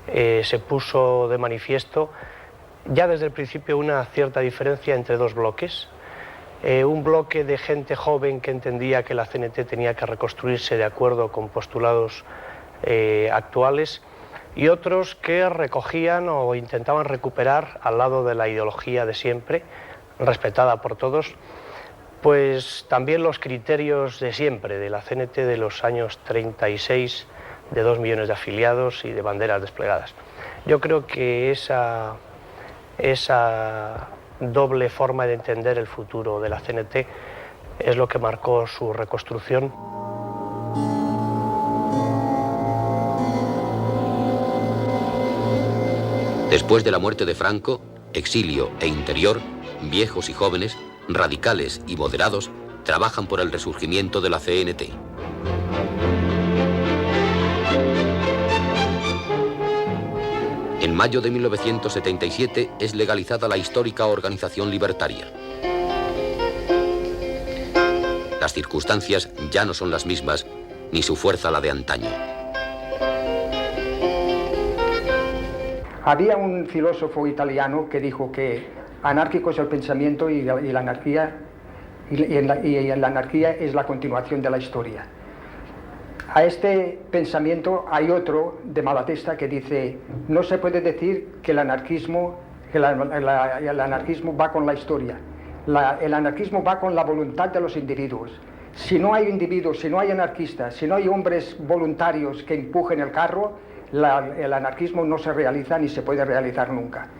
se puso de manifiesto ya desde el principio una cierta diferencia entre dos bloques. Un bloque de gente joven que entendía que la CNT tenía que reconstruirse de acuerdo con postulados actuales, y otros que recogían o intentaban recuperar, al lado de la ideología de siempre, respetada por todos, pues también los criterios de siempre de la CNT de los años 36, de 2 millones de afiliados y de banderas desplegadas. Yo creo que esa doble forma de entender el futuro de la CNT es lo que marcó su reconstrucción. Después de la muerte de Franco, exilio e interior, viejos y jóvenes, radicales y moderados, trabajan por el resurgimiento de la CNT. En mayo de 1977 es legalizada la histórica organización libertaria. Las circunstancias ya no son las mismas, ni su fuerza la de antaño. Había un filósofo italiano que dijo que anárquico es el pensamiento y la anarquía es la continuación de la historia. A este pensamiento hay otro de Malatesta que dice: no se puede decir que el anarquismo va con la historia. El anarquismo va con la voluntad de los individuos. Si no hay individuos, si no hay anarquistas, si no hay hombres voluntarios que empujen el carro, el anarquismo no se realiza ni se puede realizar nunca.